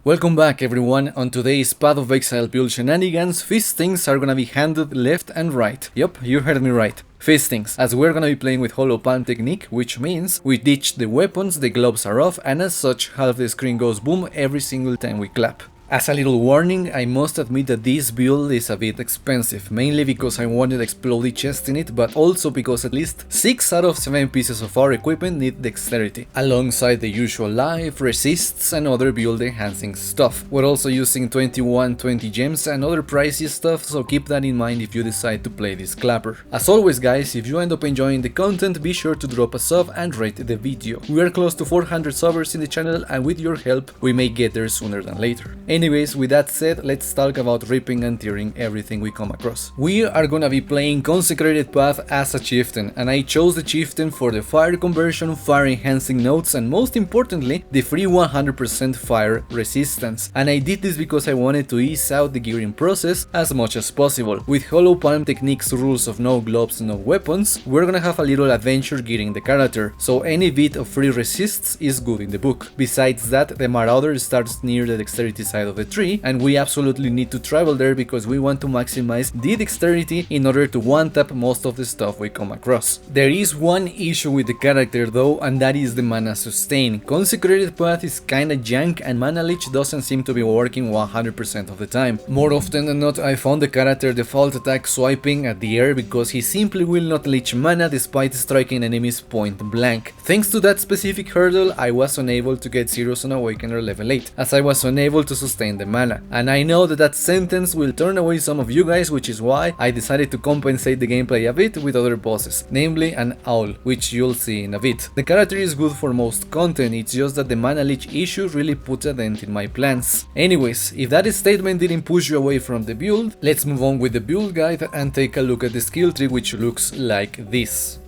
Welcome back everyone. On today's Path of Exile build shenanigans, fistings are gonna be handed left and right. Yup, you heard me right. Fistings, as we're gonna be playing with hollow palm technique, which means we ditch the weapons, the gloves are off, and as such half the screen goes boom every single time we clap. As a little warning, I must admit that this build is a bit expensive, mainly because I wanted explodey chest in it, but also because at least 6 out of 7 pieces of our equipment need dexterity, alongside the usual life, resists and other build enhancing stuff. We're also using 2120 gems and other pricey stuff, so keep that in mind if you decide to play this clapper. As always guys, if you end up enjoying the content, be sure to drop a sub and rate the video. We are close to 400 subbers in the channel, and with your help we may get there sooner than later. Anyways, with that said, let's talk about ripping and tearing everything we come across. We are gonna be playing Consecrated Path as a Chieftain, and I chose the Chieftain for the fire conversion, fire enhancing notes, and most importantly, the free 100% fire resistance. And I did this because I wanted to ease out the gearing process as much as possible. With hollow palm technique's rules of no gloves, no weapons, we're gonna have a little adventure gearing the character, so any bit of free resists is good in the book. Besides that, the Marauder starts near the dexterity side of the tree, and we absolutely need to travel there because we want to maximize the dexterity in order to one-tap most of the stuff we come across. There is one issue with the character though, and that is the mana sustain. Consecrated Path is kinda jank and mana leech doesn't seem to be working 100% of the time. More often than not, I found the character default attack swiping at the air because he simply will not leech mana despite striking enemies point blank. Thanks to that specific hurdle, I was unable to get Zeros on Awakener level 8, as I was unable to sustain the mana. And I know that sentence will turn away some of you guys, which is why I decided to compensate the gameplay a bit with other bosses, namely an owl, which you'll see in a bit. The character is good for most content, it's just that the mana leech issue really puts a dent in my plans. Anyways, if that statement didn't push you away from the build, let's move on with the build guide and take a look at the skill tree, which looks like this.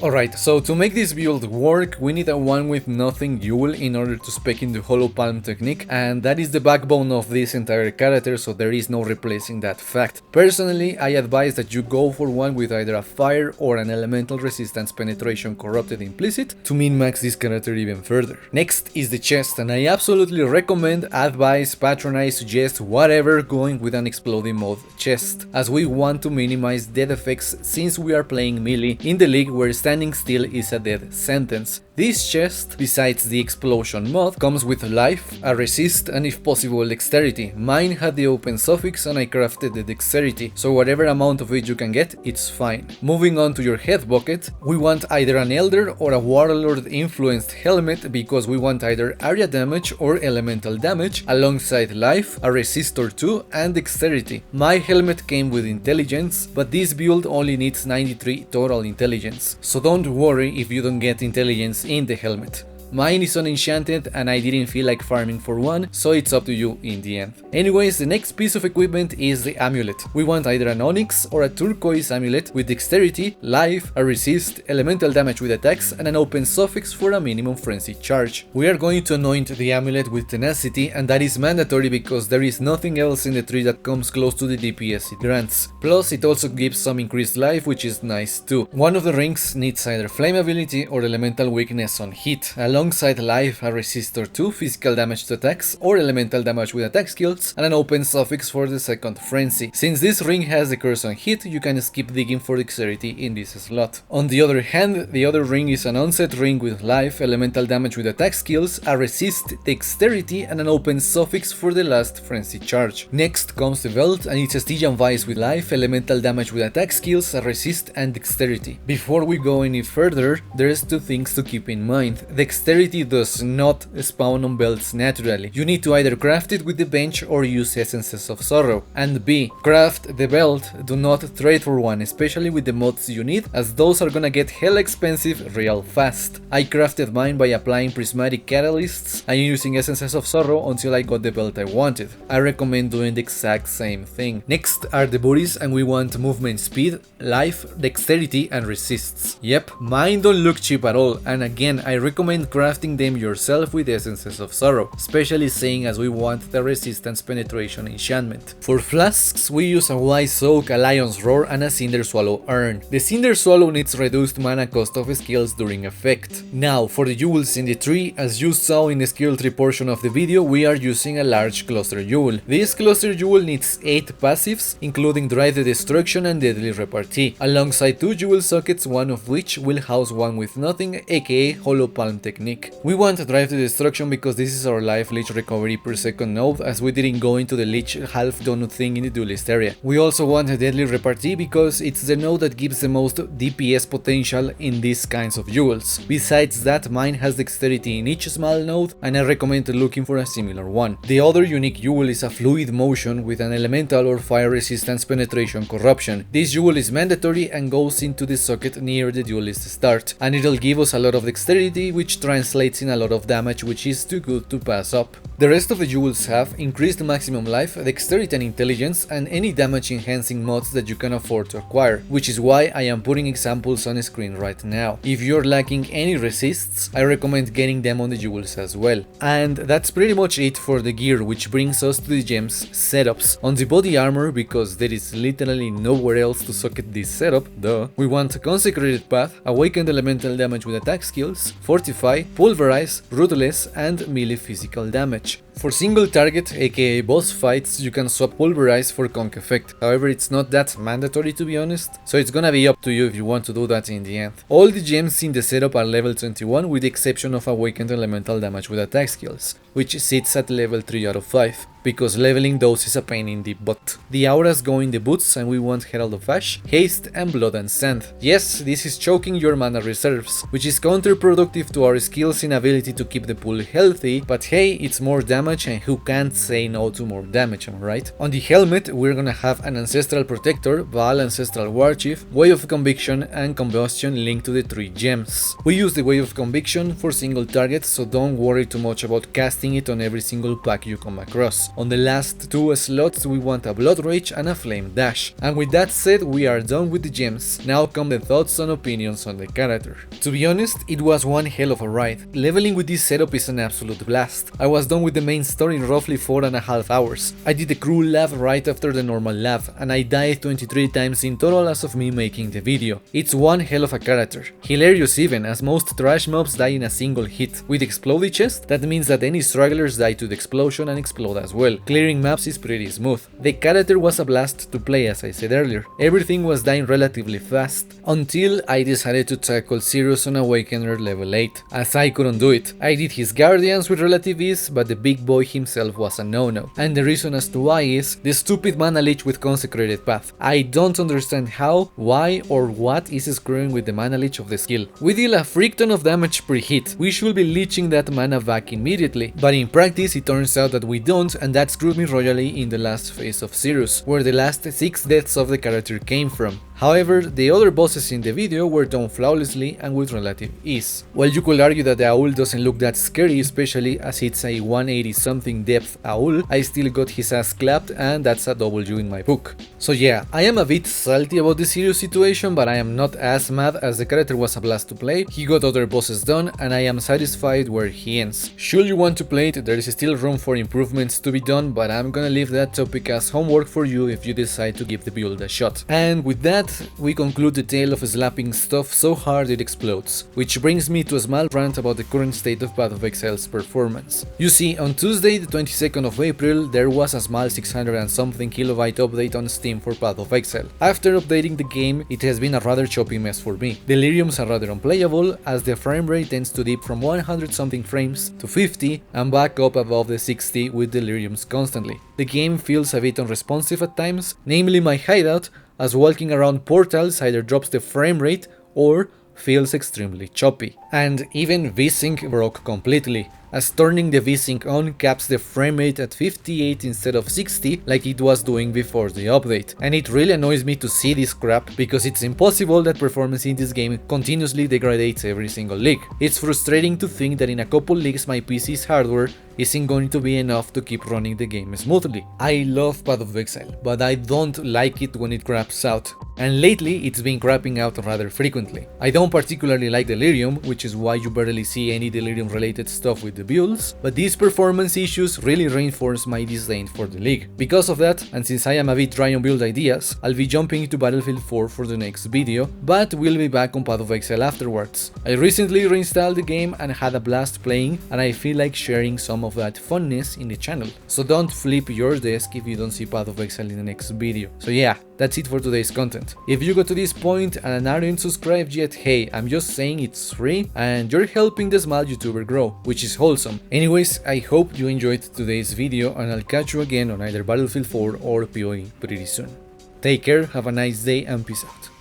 Alright, so to make this build work, we need a one with nothing duel in order to spec in the hollow palm technique, and that is the backbone of this entire character, so there is no replacing that fact. Personally, I advise that you go for one with either a fire or an elemental resistance penetration corrupted implicit to min-max this character even further. Next is the chest, and I absolutely recommend, advise, patronize, suggest, whatever, going with an exploding mode chest, as we want to minimize death effects since we are playing melee in the league where standing still is a death sentence. This chest, besides the explosion mod, comes with life, a resist, and if possible dexterity. Mine had the open suffix and I crafted the dexterity, so whatever amount of it you can get, it's fine. Moving on to your head bucket, we want either an elder or a warlord influenced helmet because we want either area damage or elemental damage, alongside life, a resist or 2, and dexterity. My helmet came with intelligence, but this build only needs 93 total intelligence, so don't worry if you don't get intelligence in the helmet. Mine is unenchanted and I didn't feel like farming for one, so it's up to you in the end. Anyways, the next piece of equipment is the amulet. We want either an onyx or a turquoise amulet with dexterity, life, a resist, elemental damage with attacks, and an open suffix for a minimum frenzy charge. We are going to anoint the amulet with tenacity, and that is mandatory because there is nothing else in the tree that comes close to the DPS it grants. Plus, it also gives some increased life, which is nice too. One of the rings needs either flame ability or elemental weakness on hit, alongside life, a resistor to physical damage to attacks or elemental damage with attack skills, and an open suffix for the second frenzy. Since this ring has the curse on hit, you can skip digging for dexterity in this slot. On the other hand, the other ring is an onset ring with life, elemental damage with attack skills, a resist, dexterity, and an open suffix for the last frenzy charge. Next comes the belt, and it's a Stygian Vice with life, elemental damage with attack skills, a resist, and dexterity. Before we go any further, there's two things to keep in mind. Dexterity does not spawn on belts naturally. You need to either craft it with the bench or use Essences of Sorrow. And B, craft the belt, do not trade for one, especially with the mods you need, as those are gonna get hella expensive real fast. I crafted mine by applying prismatic catalysts and using Essences of Sorrow until I got the belt I wanted. I recommend doing the exact same thing. Next are the booties, and we want movement speed, life, dexterity, and resists. Yep, mine don't look cheap at all, and again I recommend crafting them yourself with Essences of Sorrow, especially seeing as we want the resistance penetration enchantment. For flasks, we use a Wise Soak, a Lion's Roar, and a Cinder Swallow urn. The Cinder Swallow needs reduced mana cost of skills during effect. Now, for the jewels in the tree, as you saw in the skill tree portion of the video, we are using a large cluster jewel. This cluster jewel needs 8 passives, including Drive the Destruction and Deadly Repartee, alongside 2 jewel sockets, one of which will house one with nothing, aka Hollow Palm Technique. We want Drive the Destruction because this is our life leech recovery per second node, as we didn't go into the leech half donut thing in the duelist area. We also want a Deadly Repartee because it's the node that gives the most DPS potential in these kinds of jewels. Besides that, mine has dexterity in each small node, and I recommend looking for a similar one. The other unique jewel is a Fluid Motion with an elemental or fire resistance penetration corruption. This jewel is mandatory and goes into the socket near the duelist start, and it'll give us a lot of dexterity, which translates in a lot of damage, which is too good to pass up. The rest of the jewels have increased maximum life, dexterity and intelligence, and any damage enhancing mods that you can afford to acquire, which is why I am putting examples on the screen right now. If you're lacking any resists, I recommend getting them on the jewels as well. And that's pretty much it for the gear, which brings us to the gems setups. On the body armor, because there is literally nowhere else to socket this setup, duh, we want Consecrated Path, Awakened Elemental Damage with attack skills, Fortify, Pulverize, Ruthless, and melee physical damage. For single target, aka boss fights, you can swap Pulverize for Conk effect. However, it's not that mandatory, to be honest, so it's gonna be up to you if you want to do that in the end. All the gems in the setup are level 21 with the exception of Awakened Elemental Damage with attack skills, which sits at level 3 out of 5, because leveling those is a pain in the butt. The auras go in the boots, and we want Herald of Ash, Haste, and Blood and Sand. Yes, this is choking your mana reserves, which is counterproductive to our skill's inability to keep the pool healthy, but hey, it's more damage, and who can't say no to more damage, am I right? On the helmet, we're gonna have an Ancestral Protector, Baal Ancestral Warchief, Way of Conviction, and Combustion linked to the 3 gems. We use the Way of Conviction for single targets, so don't worry too much about casting it on every single pack you come across. On the last 2 slots, we want a Blood Rage and a Flame Dash. And with that said, we are done with the gems. Now come the thoughts and opinions on the character. To be honest, it was one hell of a ride. Leveling with this setup is an absolute blast. I was done with the main story in roughly 4.5 hours. I did the crew lab right after the normal lab, and I died 23 times in total as of me making the video. It's one hell of a character. Hilarious even, as most trash mobs die in a single hit. With Explodey Chest, that means that any stragglers die to the explosion and explode as well. Clearing maps is pretty smooth. The character was a blast to play, as I said earlier. Everything was dying relatively fast, until I decided to tackle Sirius on Awakener level 8, as I couldn't do it. I did his Guardians with relative ease, but the big boy himself was a no-no. And the reason as to why is the stupid mana leech with Consecrated Path. I don't understand how, why, or what is screwing with the mana leech of the skill. We deal a freak ton of damage per hit. We should be leeching that mana back immediately, but in practice it turns out that we don't, and that screwed me royally in the last phase of Sirius, where the last 6 deaths of the character came from. However, the other bosses in the video were done flawlessly and with relative ease. While you could argue that the owl doesn't look that scary, especially as it's a 180 something depth owl, I still got his ass clapped, and that's a W in my book. So yeah, I am a bit salty about the serious situation, but I am not as mad as the character was a blast to play, he got other bosses done, and I am satisfied where he ends. Should you want to play it, there is still room for improvements to be done, but I'm gonna leave that topic as homework for you if you decide to give the build a shot. And with that, we conclude the tale of slapping stuff so hard it explodes, which brings me to a small rant about the current state of Path of Exile's performance. You see, on Tuesday the 22nd of April there was a small 600 and something kilobyte update on Steam for Path of Exile. After updating the game, it has been a rather choppy mess for me. Deliriums are rather unplayable, as the frame rate tends to dip from 100 something frames to 50 and back up above the 60 with deliriums constantly. The game feels a bit unresponsive at times, namely my hideout, as walking around portals either drops the frame rate or feels extremely choppy. And even VSync broke completely, as turning the VSync on caps the frame rate at 58 instead of 60 like it was doing before the update. And it really annoys me to see this crap, because it's impossible that performance in this game continuously degrades every single league. It's frustrating to think that in a couple leagues my PC's hardware isn't going to be enough to keep running the game smoothly. I love Path of Exile, but I don't like it when it craps out. And lately it's been crapping out rather frequently. I don't particularly like Delirium, which is why you barely see any Delirium related stuff with the builds, but these performance issues really reinforce my disdain for the league. Because of that, and since I am a bit dry on build ideas, I'll be jumping into Battlefield 4 for the next video, but we'll be back on Path of Exile afterwards. I recently reinstalled the game and had a blast playing, and I feel like sharing some of that funness in the channel. So don't flip your desk if you don't see Path of Exile in the next video. So yeah, that's it for today's content. If you got to this point and aren't subscribed yet, hey, I'm just saying it's free and you're helping the small YouTuber grow, which is wholesome. Anyways, I hope you enjoyed today's video, and I'll catch you again on either Battlefield 4 or PoE pretty soon. Take care, have a nice day, and peace out.